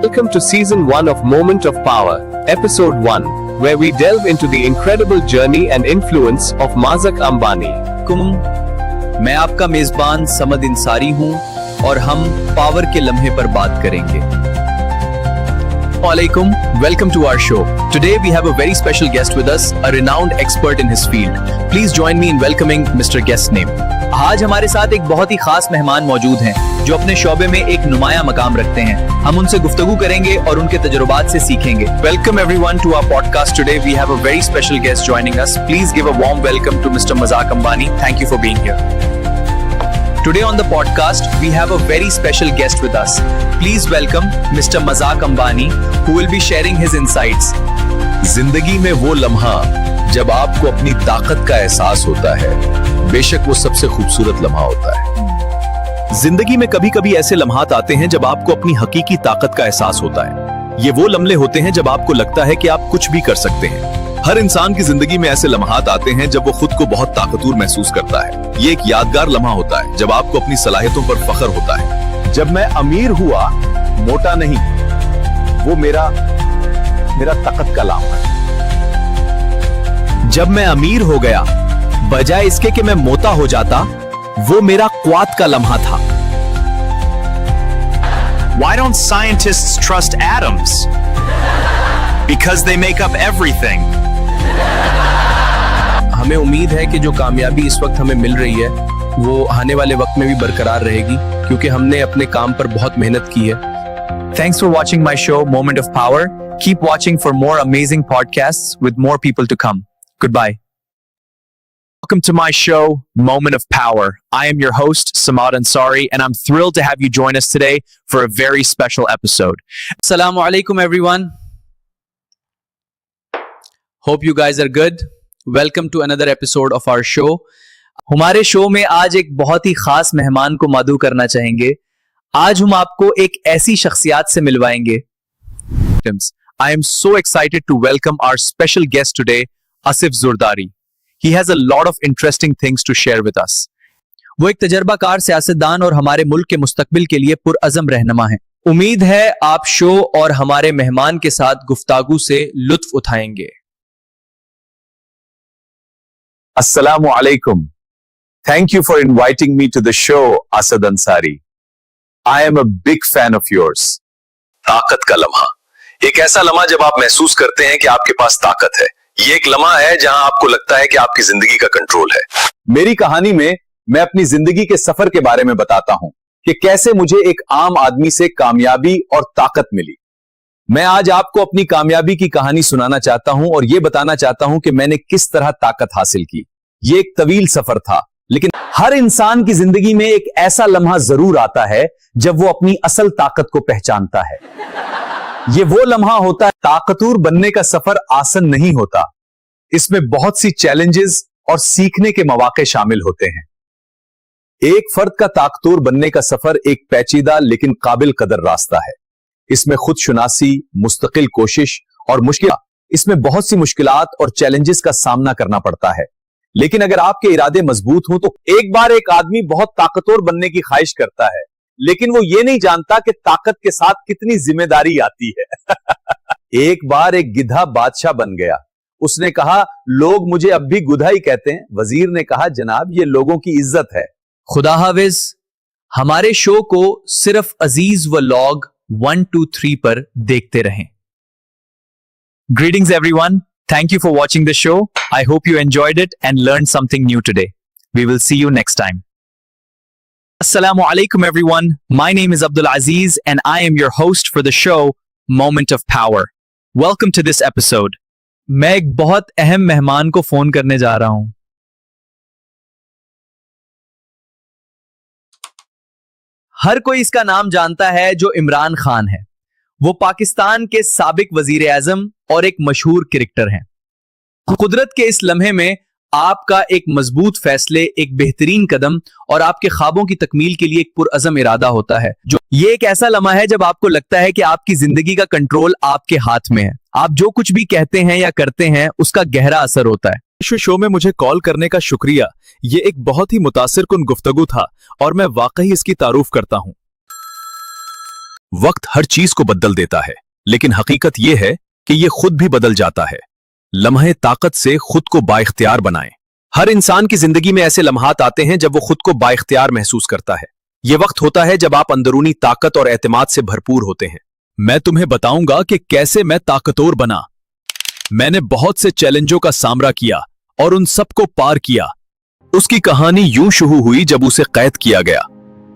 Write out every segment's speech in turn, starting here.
Welcome to Season 1 of Moment of Power, Episode 1, where we delve into the incredible journey and influence of Mazak Ambani. मैं आपका मेजबान समद इंसारी हूं और हम power के लम्हे पर बात करेंगे। Assalamualaikum, welcome to our show. Today we have a very special guest with us, a renowned expert in his field. Please join me in welcoming Mr. Guest's name. आज हमारे साथ एक बहुत ही खास मेहमान मौजूद हैं जो अपने शोबे में एक नुमाया मकाम रखते हैं। हम उनसे गुफ्तगू करेंगे और उनके तजुर्बात से सीखेंगे। Welcome everyone to our podcast today. We have a very special guest joining us. Please give a warm welcome to Mr. Mazak Ambani. Thank you for being here. Today on the podcast, we have a very special guest with us. Please welcome Mr. Mazak Ambani, who will be sharing his insights. जिंदगी में वो लम्हा जब आपको अपनी ताकत का एहसास होता है, बेशक वो सबसे खूबसूरत लम्हा होता है। जिंदगी में कभी कभी ऐसे लम्हात आते हैं जब आपको अपनी हकीकी ताकत का एहसास होता है। ये वो लम्हे होते हैं जब आपको लगता है कि आप कुछ भी कर सकते हैं। हर इंसान की जिंदगी में ऐसे लम्हात आते हैं जब वो खुद को बहुत ताकतवर महसूस करता है। ये एक यादगार लम्हा होता है जब आपको अपनी सलाहियतों पर फख्र होता है। जब मैं अमीर हुआ, मोटा नहीं, वो मेरा ताकत का लम्हा है। जब मैं अमीर हो गया, बजाय इसके कि मैं मोटा हो जाता, वो मेरा क़ुव्वत का लम्हा था। Why don't scientists trust atoms? Because they make up everything. हमें उम्मीद है कि जो कामयाबी इस वक्त हमें मिल रही है वो आने वाले वक्त में भी बरकरार रहेगी क्योंकि हमने अपने काम पर बहुत मेहनत की है। Thanks for watching my show Moment of Power. Keep watching for more amazing podcasts with more people to come. Goodbye. Welcome to my show Moment of Power. I am your host Samad Ansari and I'm thrilled to have you join us today for a very special episode. Assalamu alaikum everyone. Hope you guys are good. Welcome to another episode of our show. हमारे show में आज एक बहुत ही खास मेहमान को मदऊ करना चाहेंगे। आज हम आपको एक ऐसी शख्सियत से मिलवाएंगे। I am so excited to welcome our special guest today, Asif Zurdari. He has a lot of interesting things to share with us. वो एक तजर्बाकार सियासतदान और हमारे मुल्क के मुस्तकबिल के लिए पुरअज़म रहनुमा हैं। उम्मीद है आप शो और हमारे मेहमान के साथ गुफ्तागू से लुत्फ उठाएंगे। Assalamu alaikum. Thank you for inviting me to the show, Asad Ansari. I am a big fan of yours. ताकत का लम्हा, एक ऐसा लम्हा जब आप महसूस करते हैं कि आपके पास ताकत है। ये एक लम्हा है जहां आपको लगता है कि आपकी जिंदगी का कंट्रोल है। मेरी कहानी में मैं अपनी जिंदगी के सफर के बारे में बताता हूं कि कैसे मुझे एक आम आदमी से कामयाबी और ताकत मिली। मैं आज आपको अपनी कामयाबी की कहानी सुनाना चाहता हूं और यह बताना चाहता हूं कि मैंने किस तरह ताकत हासिल की। ये एक तवील सफर था, लेकिन हर इंसान की जिंदगी में एक ऐसा लम्हा जरूर आता है जब वो अपनी असल ताकत को पहचानता है। ये वो लम्हा होता है। ताकतवर बनने का सफर आसान नहीं होता। इसमें बहुत सी चैलेंजेस और सीखने के मौके शामिल होते हैं। एक फर्द का ताकतवर बनने का सफर एक पेचीदा लेकिन काबिल कदर रास्ता है। इसमें खुदशुनासी, मुस्तकिल कोशिश और इसमें बहुत सी मुश्किलात और चैलेंजेस का सामना करना पड़ता है। लेकिन अगर आपके इरादे मजबूत हों तो एक बार एक आदमी बहुत ताकतवर बनने की ख्वाहिश करता है, लेकिन वो ये नहीं जानता कि ताकत के साथ कितनी जिम्मेदारी आती है। एक बार एक गिधा बादशाह बन गया। उसने कहा, लोग मुझे अब भी गुधा ही कहते हैं। वजीर ने कहा, जनाब ये लोगों की इज्जत है। खुदा हाफिज। हमारे शो को सिर्फ अजीज व लॉग 1, 2, 3 पर देखते रहें। Greetings everyone. Thank you for watching the show. I hope you enjoyed it and learned something new today. We will see you next time. Assalamu alaikum everyone. My name is Abdul Aziz and I am your host for the show Moment of Power. Welcome to this episode. मैं एक बहुत अहम मेहमान को phone करने जा रहा हूं। हर कोई इसका नाम जानता है जो इमरान खान है। वो पाकिस्तान के साबिक वजीर आजम और एक मशहूर क्रिकेटर हैं। कुदरत के इस लम्हे में आपका एक मजबूत फैसले, एक बेहतरीन कदम और आपके ख्वाबों की तकमील के लिए एक पुरअज़म इरादा होता है। जो ये एक ऐसा लम्हा है जब आपको लगता है कि आपकी जिंदगी का कंट्रोल आपके हाथ में है। आप जो कुछ भी कहते हैं या करते हैं उसका गहरा असर होता है। शो में मुझे कॉल करने का शुक्रिया। ये एक बहुत ही मुतासिर कुन गुफ्तगू था और मैं वाकई इसकी तारुफ करता हूं। वक्त हर चीज को बदल देता है, लेकिन हकीकत यह है कि यह खुद भी बदल जाता है। लम्हे ताकत से खुद को बाइख्तियार बनाएं। हर इंसान की जिंदगी में ऐसे लम्हात आते हैं जब वो खुद को बाइख्तियार महसूस करता है। ये वक्त होता है जब आप अंदरूनी ताकत और एतमाद से भरपूर होते हैं। मैं तुम्हें बताऊंगा कि कैसे मैं ताकतवर बना। मैंने बहुत से चैलेंजों का सामना किया और उन सबको पार किया। उसकी कहानी यूं शुरू हुई जब उसे कैद किया गया,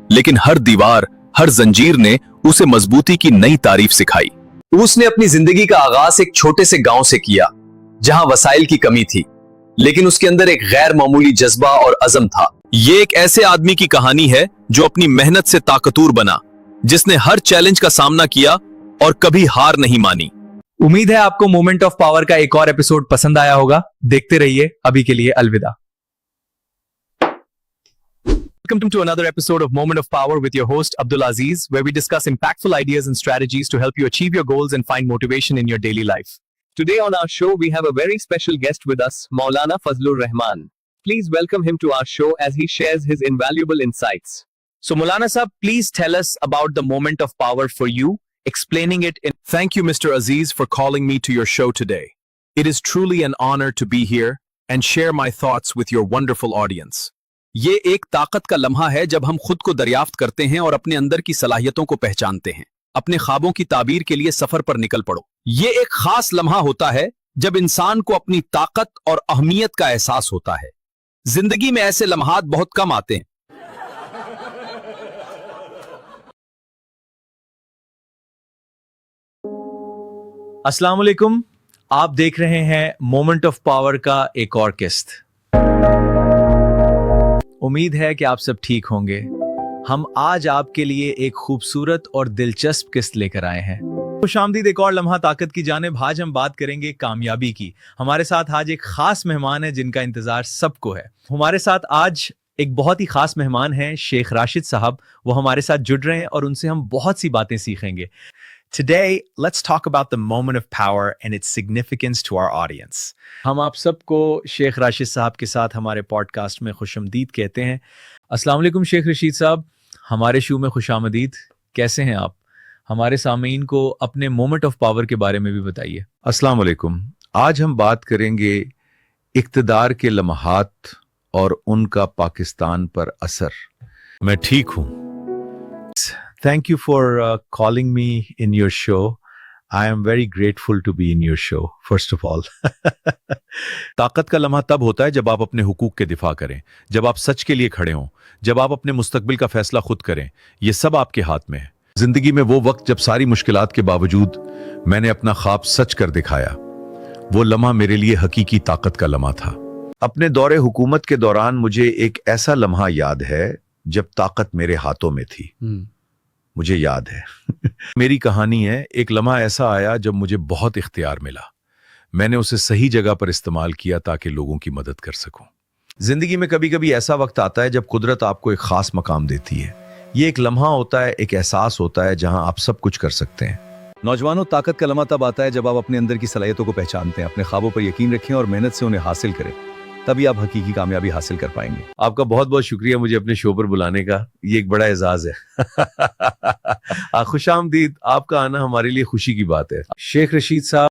लेकिन हर दीवार, हर जंजीर ने उसे मजबूती की नई तारीफ सिखाई। उसने अपनी जिंदगी का आगाज एक छोटे से गांव से किया, जहां वसाइल की कमी थी, लेकिन उसके अंदर एक गैर मामूली जज्बा और अज़म था। ये एक ऐसे आदमी की कहानी है जो अपनी मेहनत से ताकतवर बना, जिसने हर चैलेंज का सामना किया और कभी हार नहीं मानी। उम्मीद है आपको मोमेंट ऑफ पावर का एक और एपिसोड पसंद आया होगा। देखते रहिए। अभी के लिए अलविदा। Welcome to another episode of Moment of Power with your host Abdul Aziz, where we discuss impactful ideas and strategies to help you achieve your goals and find motivation in your daily life. Today on our show, we have a very special guest with us, Maulana Fazlur Rahman. Please welcome him to our show as he shares his invaluable insights. So Maulana Sahab, please tell us about the Moment of Power for you, explaining it in... Thank you, Mr. Aziz, for calling me to your show today. It is truly an honor to be here and share my thoughts with your wonderful audience. ये एक ताकत का लम्हा है जब हम खुद को दरियाफ्त करते हैं और अपने अंदर की सलाहियतों को पहचानते हैं। अपने ख्वाबों की ताबीर के लिए सफर पर निकल पड़ो। ये एक खास लम्हा होता है जब इंसान को अपनी ताकत और अहमियत का एहसास होता है। जिंदगी में ऐसे लम्हात बहुत कम आते हैं। अस्सलाम वालेकुम। आप देख रहे हैं मोमेंट ऑफ पावर का एक और किस्त। उम्मीद है कि आप सब ठीक होंगे। हम आज आपके लिए एक खूबसूरत और दिलचस्प किस्त लेकर आए हैं। खुशामदीद एक और लम्हा ताकत की जानिब। आज हम बात करेंगे कामयाबी की। हमारे साथ आज एक खास मेहमान है जिनका इंतजार सबको है। हमारे साथ आज एक बहुत ही खास मेहमान हैं, शेख राशिद साहब। वो हमारे साथ जुड़ रहे हैं और उनसे हम बहुत सी बातें सीखेंगे। Today, let's talk about the moment of power and its significance to our audience. हम आप सबको शेख राशिद साहब के साथ हमारे पॉडकास्ट में खुशामदीद कहते हैं। अस्सलाम वालेकुम शेख रशीद साहब, हमारे शो में खुशामदीद। कैसे हैं आप? हमारे सामीन को अपने मोमेंट ऑफ पावर के बारे में भी बताइए। अस्सलाम वालेकुम। आज हम बात करेंगे इक़्तिदार के लम्हात और उनका पाकिस्तान पर असर। मैं ठीक हूँ। Thank you for calling me in your show. I am very grateful to be in your show, first of all. ताकत का लम्हा तब होता है जब आप अपने हुकूक के दिफा करें, जब आप सच के लिए खड़े हों, जब आप अपने मुस्तकबिल का फैसला खुद करें। ये सब आपके हाथ में है। जिंदगी में वो वक्त जब सारी मुश्किलात के बावजूद मैंने अपना ख्वाब सच कर दिखाया, वो लम्हा मेरे लिए हकीकी ताकत का लम्हा था। अपने दौरे हुकूमत के दौरान मुझे एक ऐसा लम्हा याद है जब ताकत मेरे हाथों में थी। मुझे याद है। मेरी कहानी है, एक लम्हा ऐसा आया जब मुझे बहुत इख्तियार मिला। मैंने उसे सही जगह पर इस्तेमाल किया ताकि लोगों की मदद कर सकूं। जिंदगी में कभी कभी ऐसा वक्त आता है जब कुदरत आपको एक खास मकाम देती है। ये एक लम्हा होता है, एक एहसास होता है जहां आप सब कुछ कर सकते हैं। नौजवानों, ताकत का लम्हा तब आता है जब आप अपने अंदर की सलाहियतों को पहचानते हैं, अपने ख्वाबों पर यकीन रखें और मेहनत से उन्हें हासिल करें। तभी आप हकीकी कामयाबी हासिल कर पाएंगे। आपका बहुत बहुत शुक्रिया मुझे अपने शो पर बुलाने का। ये एक बड़ा एजाज है। खुशामदीद। आपका आना हमारे लिए खुशी की बात है। शेख रशीद साहब,